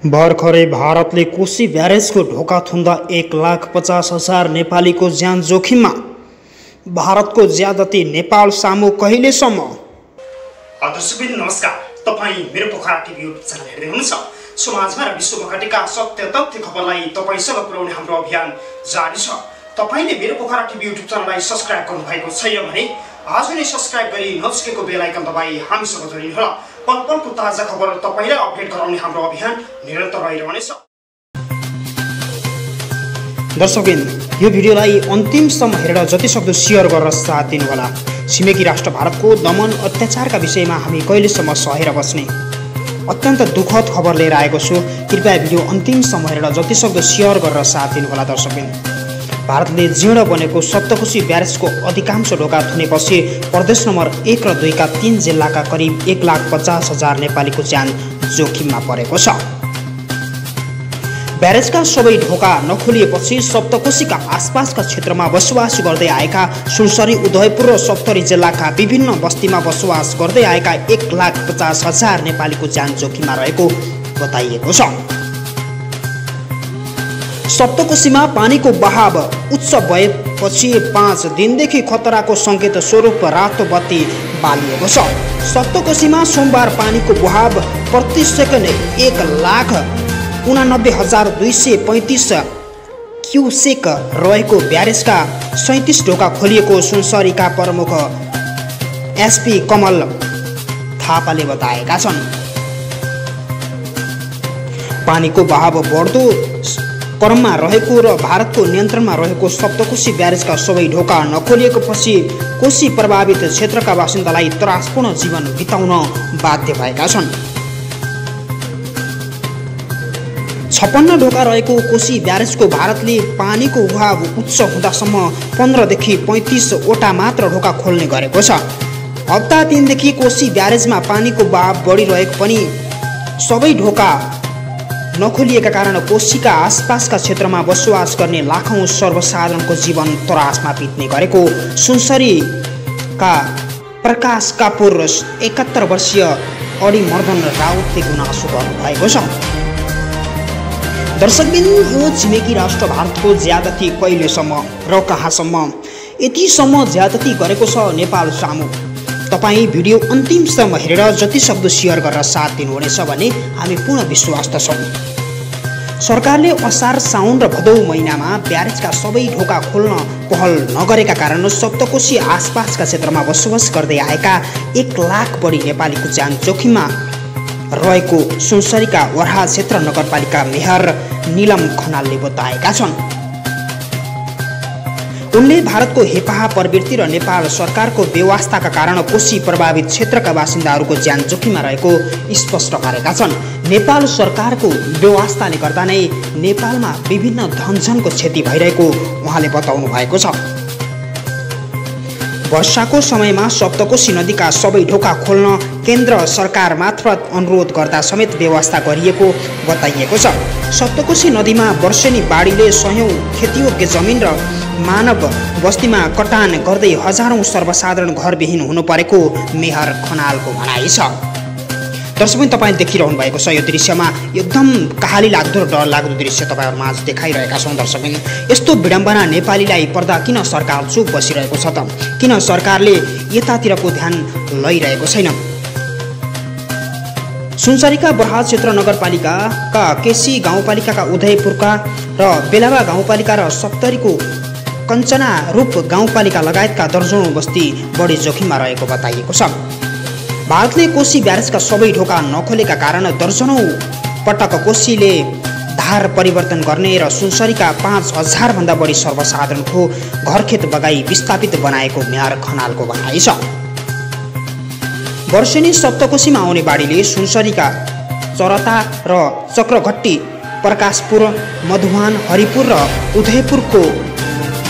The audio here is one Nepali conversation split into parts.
भर्खरै भारतले कोशी ब्यारेजको ढोका थुन्दा 1,50,000 नेपालीको ज्यान जोखिममा। भारतको ज्यादती नेपाल सामु कहिलेसम्म? दर्शकबिन नमस्कार, तपाईँ मेरो पोखरा टिभी युट्युब च्यानल हेर्दै हुनुहुन्छ। समाजमा र विश्वमा घटेका सत्य तथ्य खबरलाई तपाईसँग पुर्याउने हाम्रो अभियान जारी छ। तपाईले मेरो पोखरा टिभी युट्युब च्यानललाई सब्स्क्राइब गर्नुभएको छैन भने आज नै सब्स्क्राइब गरी नजिकैको बेल आइकन दबाई हामीसँग जोडिनुहोला। पल पलको ताजा खबर तपाईलाई अपडेट गराउने हाम्रो अभियान निरन्तर रहिरहनेछ। दर्शकबिन, यो भिडियोलाई अन्तिमसम्म हेरेर जतिसक्दो शेयर गरेर साथ दिनुहोला। छिमेकी राष्ट्र भारतको दमन अत्याचारका विषयमा हामी कहिलेसम्म सहेर बस्ने? अत्यन्त दुःखद खबर लिएर आएको छु। कृपया भिडियो अन्तिमसम्म हेरेर जतिसक्दो शेयर गरेर साथ दिनुहोला। दर्शकबिन, भारतले जीर्ण बनेको सप्तकोशी ब्यारेजको अधिकांश ढोका थुनेपछि प्रदेश नम्बर 1 र 2 का 3 जिल्लाका करिब 1,50,000 नेपालीको ज्यान जोखिममा परेको छ। ब्यारेजका सबै ढोका नखोलिएपछि सप्तकोशीका आसपासका क्षेत्रमा बसोबास गर्दै आएका सुनसरी, उदयपुर र सप्तरी जिल्लाका विभिन्न बस्तीमा बसोबास गर्दै आएका 1,50,000 नेपालीको ज्यान जोखिममा रहेको बताइएको छ। सप्तकोशीमा पानीको बहाव उच्च भएपछि 5 दिनदेखि खतराको सङ्केत स्वरूप रातो बत्ती बालिएको छ। सप्तकोशीमा सोमबार पानीको बहाव प्रति सेकेन्ड 1,89,235 क्युसेक रहेको ब्यारेजका 37 ढोका खोलिएको सुनसरीका प्रमुख एसपी कमल थापाले बताएका छन्। पानीको बहाव बढ्दो क्रममा रहेको र भारतको नियन्त्रणमा रहेको सप्तकोशी ब्यारेजका सबै ढोका नखोलिएपछि कोशी प्रभावित क्षेत्रका बासिन्दालाई त्रासपूर्ण जीवन बिताउन बाध्य भएका छन्। 56 ढोका रहेको कोशी ब्यारेजको भारतले पानीको बहाव उच्च हुँदासम्म 15 देखि 35 वटा मात्र ढोका खोल्ने गरेको छ। हप्ता 3 देखि कोशी ब्यारेजमा पानीको बहाव बढिरहेको पनि सबै ढोका नखोलिएका कारण कोशीका आसपासका क्षेत्रमा बसोबास गर्ने लाखौं सर्वसाधारणको जीवन त्रासमा बित्ने गरेको सुनसरीका प्रकाश कापुर 71 वर्षीय अडिमर्दन राउतले गुनासो गर्नुभएको छ। दर्शकबिन, यो छिमेकी राष्ट्र भारतको ज्यादती कहिलेसम्म र कहाँसम्म? यतिसम्म ज्यादती गरेको छ नेपाल सामु। तपाईँ भिडियो अन्तिमसम्म हेरेर जतिसक्दो शेयर गरेर साथ दिनुहुनेछ भन्ने हामी पूर्ण विश्वास छ। सरकारले असार, साउन र भदौ महिनामा ब्यारेजका सबै ढोका खोल्न पहल नगरेका कारण सप्तकोशी आसपासका क्षेत्रमा बसोबास गर्दै आएका 1 लाख बढी नेपालीको ज्यान जोखिममा रहेको सुनसरीका वरहा क्षेत्र नगरपालिका मेयर निलम खनालले बताएका छन्। उनले भारतको हेपाहा प्रवृत्ति र नेपाल सरकारको व्यवस्थाका कारण कोशी प्रभावित क्षेत्रका बासिन्दाहरूको ज्यान जोखिममा रहेको स्पष्ट पारेका छन्। नेपाल सरकारको व्यवस्थाले गर्दा नै नेपालमा विभिन्न धनजनको क्षति भइरहेको उहाँले बताउनु भएको छ। वर्षाको समयमा सप्तकोशी नदीका सबै ढोका खोल्न केन्द्र सरकार मार्फत अनुरोध गर्दा समेत व्यवस्था गरिएको बताइएको छ। सप्तकोशी नदीमा वर्षेनी बाढीले सयौं खेतीयोग्य जमिन र मानव बस्तीमा कटान गर्दै हजारौं सर्वसाधारण घरविहीन हुनु परेको मेयर खनालको भनाइ छ। दर्शकबिन, तपाईँ देखिरहनु भएको छ यो दृश्यमा एकदम कहाली लाग्दो र डर लाग्दो दृश्य तपाईँहरू माझ देखाइरहेका छौँ। दर्शकबिन, यस्तो विडम्बना नेपालीलाई पर्दा किन सरकार चुप बसिरहेको छ त? किन सरकारले यतातिरको ध्यान लैरहेको छैन? सुनसरीका बरहा क्षेत्र नगरपालिकाका केसी गाउँपालिकाका उदयपुरका र बेलावा गाउँपालिका र सप्तरीको कञ्चना रूप गाउँपालिका लगायतका दर्जनौं बस्ती बढी जोखिममा रहेको बताइएको छ। भारतले कोशी ब्यारेजका सबै ढोका नखोलेका कारण दर्जनौं पटक कोशीले धार परिवर्तन गर्ने र सुनसरीका 5,000 भन्दा बढी सर्वसाधारणको घरखेत बगाई विस्थापित बनाएको मेयर खनालको भनाइ छ। वर्षेनी सप्तकोशीमा आउने बाढीले सुनसरीका चरता र चक्रघट्टी, प्रकाशपुर, मधुवान, हरिपुर र उदयपुरको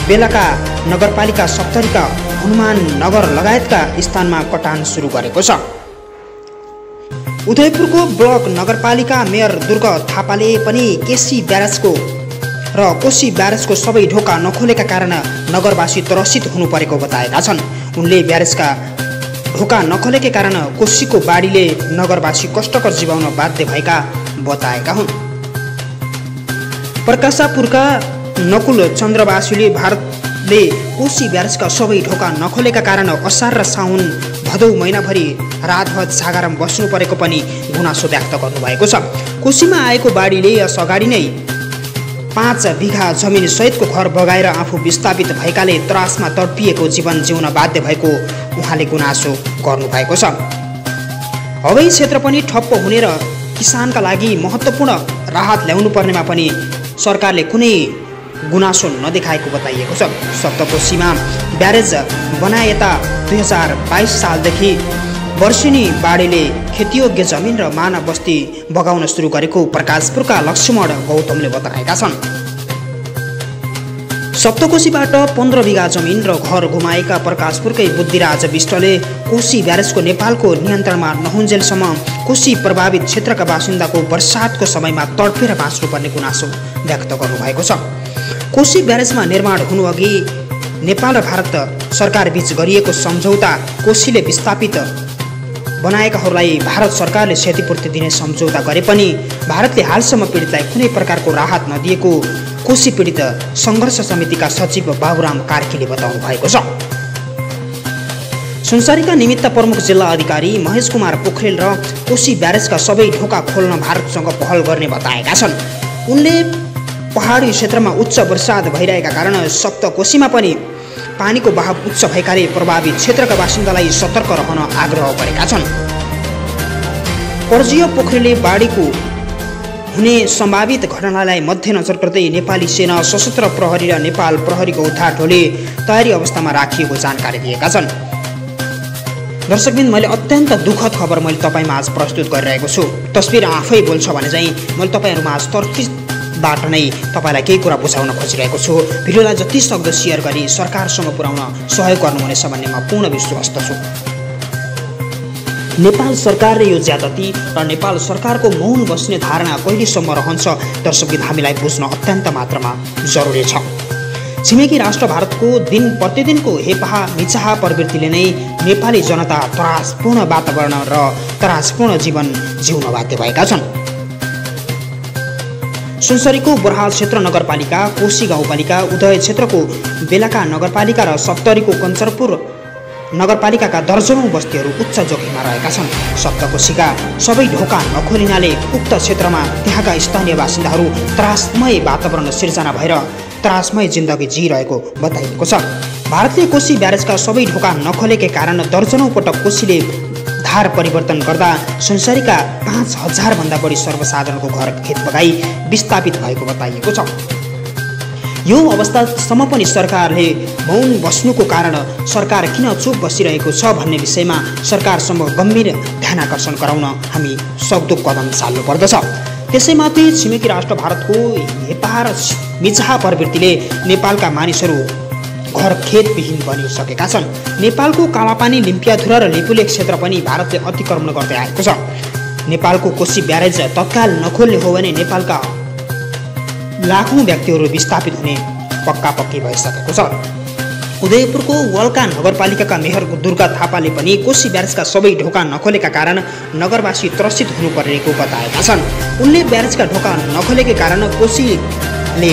बेलाका नगरपालिका, सप्तरीका हनुमान नगर लगायतका स्थानमा कटान सुरु गरेको छ। उदयपुरको ब्लक नगरपालिका मेयर दुर्ग थापाले पनि केसी ब्यारेजको र कोशी ब्यारेजको सबै ढोका नखोलेका कारण नगरवासी त्रसित हुनु परेको बताएका छन्। उनले ढोका नखोलेकै कारण कोसीको बाढीले नगरवासी कष्टकर जीवाउन बाध्य भएका बताएका हुन्। प्रकाशापुरका नकुल चन्द्रवासीले भारतले कोसी ब्यारेजका सबै ढोका नखोलेका कारण असार र साउन भदौ महिनाभरि रातभर जागरमा बस्नु परेको पनि गुनासो व्यक्त गर्नुभएको छ। कोसीमा आएको बाढीले यस अगाडि नै 5 बिघा जमिन सहितको घर बगाएर आफू विस्थापित भएकाले त्रासमा तडपिएको जीवन जिउन बाध्य भएको उहाँले गुनासो गर्नुभएको छ। हवाई क्षेत्र पनि ठप्प हुने र किसानका लागि महत्त्वपूर्ण राहत ल्याउनु पर्नेमा पनि सरकारले कुनै गुनासो नदेखाएको बताइएको छ। सप्तकोशीमा ब्यारेज बनाएता 2022 सालदेखि वर्षेनी बाढीले खेतीयोग्य जमिन र मानव बस्ती बगाउन सुरु गरेको प्रकाशपुरका लक्ष्मण गौतमले बताएका छन्। सप्तकोशीबाट 15 बिघा जमिन र घर गुमाएका प्रकाशपुरकै बुद्धिराज विष्टले कोशी ब्यारेजको नेपालको नियन्त्रणमा नहुन्जेलसम्म कोशी प्रभावित क्षेत्रका बासिन्दाको वर्षातको समयमा तडपेर बाँच्नुपर्ने गुनासो व्यक्त गर्नुभएको छ। कोशी ब्यारेजमा निर्माण हुनुअघि नेपाल र भारत सरकार बीच गरिएको सम्झौता कोशीले विस्थापित बनाएकाहरूलाई भारत सरकारले क्षतिपूर्ति दिने सम्झौता गरे पनि भारतले हालसम्म पीडितलाई कुनै प्रकारको राहत नदिएको कोशी पीडित सङ्घर्ष समितिका सचिव बाबुराम कार्कीले बताउनु भएको छ। सुनसरीका निमित्त प्रमुख जिल्ला अधिकारी महेश कुमार पोखरेल र कोशी ब्यारेजका सबै ढोका खोल्न भारतसँग पहल गर्ने बताएका छन्। उनले पहाडी क्षेत्रमा उच्च वर्षात भइरहेका कारण सप्तकोशीमा पनि पानीको बहाव उच्च भएकाले प्रभावित क्षेत्रका बासिन्दालाई सतर्क रहन आग्रह गरेका छन्। पर्जीय पोखरेलले बाढीको हुने सम्भावित घटनालाई मध्यनजर गर्दै नेपाली सेना, सशस्त्र प्रहरी र नेपाल प्रहरीको उद्धार टोली तयारी अवस्थामा राखिएको जानकारी दिएका छन्। दर्शकबिन, मैले अत्यन्त दुःखद खबर मैले तपाईँमा आज प्रस्तुत गरिरहेको छु। तस्बिर आफै बोल्छ भने चाहिँ मैले तपाईँहरूमा आज तर्फबाट नै तपाईँलाई केही कुरा बुझाउन खोजिरहेको छु। भिडियोलाई जति सक्दो सेयर गरी सरकारसँग पुर्याउन सहयोग गर्नुहुनेछ भन्ने म पूर्ण विश्वस्त छु। नेपाल सरकारले यो ज्यादती र नेपाल सरकारको मौन बस्ने धारणा कहिलेसम्म रहन्छ दर्शकबिन हामीलाई बुझ्न अत्यन्त मात्रामा जरुरी छ। छिमेकी राष्ट्र भारतको दिन प्रतिदिनको हेपाहा मिचाहा प्रवृत्तिले नै नेपाली जनता त्रासपूर्ण वातावरण र त्रासपूर्ण जीवन जिउन बाध्य भएका छन्। सुनसरीको बर्हाल क्षेत्र नगरपालिका, कोशी गाउँपालिका, उदय क्षेत्रको बेलाका नगरपालिका र सप्तरीको कञ्चरपुर नगरपालिकाका दर्जनौं बस्तीहरू उच्च जोखिममा रहेका छन्। सप्तकोशीका सबै ढोका नखोलिनाले उक्त क्षेत्रमा त्यहाँका स्थानीय बासिन्दाहरू त्रासमय वातावरण सिर्जना भएर त्रासमय जिन्दगी जिइरहेको बताइएको छ। भारतले कोशी ब्यारेजका सबै ढोका नखोलेकै कारण दर्जनौं पटक कोशीले धार परिवर्तन गर्दा सुनसरीका 5000 भन्दा बढी सर्वसाधारणको घर खेत बगाई विस्थापित भएको बताइएको छ। यो अवस्थासम्म पनि सरकारले मौन बस्नुको कारण सरकार किन चुप बसिरहेको छ भन्ने विषयमा सरकारसम्म गम्भीर ध्यानाकर्षण गराउन हामी सक्दो कदम चाल्नु पर्दछ। त्यसैमाथि छिमेकी राष्ट्र भारतको हेपाहा र मिचाहा प्रवृत्तिले नेपालका मानिसहरू घर खेतविहीन बनिसकेका छन्। नेपालको कालापानी, लिम्पियाधुरा र लिपुलेख क्षेत्र पनि भारतले अतिक्रमण गर्दै आएको छ। नेपालको कोशी ब्यारेज तत्काल नखोल्ने हो भने नेपालका लाखौं व्यक्तिहरू विस्थापित हुने पक्का-पक्की भइसकेको छ। उदयपुरको वल्का नगरपालिकाका मेयर दुर्गा थापाले पनि कोशी ब्यारेजका सबै ढोका नखोलेका कारण नगरवासी त्रसित हुनुपर्नेको बताएका छन्। उनले ब्यारेजका ढोका नखोलेकै कारण कोशीले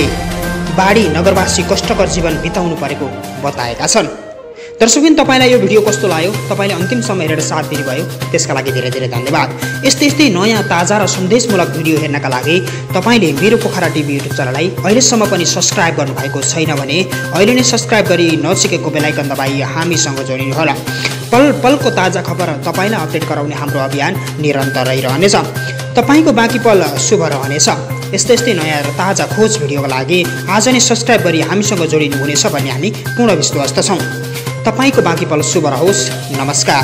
बाढी नगरवासी कष्टकर जीवन बिताउनु परेको बताएका छन्। दर्शकबिन, तपाईँलाई यो भिडियो कस्तो लाग्यो? तपाईँले अन्तिमसम्म हेरेर साथ दिनुभयो, त्यसका लागि धेरै धेरै धन्यवाद। यस्तै नयाँ ताजा र सन्देशमूलक भिडियो हेर्नका लागि तपाईँले मेरो पोखरा टिभी युट्युब च्यानललाई अहिलेसम्म पनि सब्स्क्राइब गर्नुभएको छैन भने अहिले नै सब्स्क्राइब गरी नजिकैको बेल आइकन दबाई हामीसँग जोडिनुहोला। पल पलको ताजा खबर तपाईँलाई अपडेट गराउने हाम्रो अभियान निरन्तर रहिरहनेछ। तपाईँको बाँकी पल शुभ रहनेछ। यस्तै नयाँ र ताजा खोज भिडियोका लागि आज नै सब्स्क्राइब गरी हामीसँग जोडिनुहुनेछ भन्ने हामी पूर्ण विश्वास छौँ। तपाईँको बाँकी पल शुभ रहोस्। नमस्कार।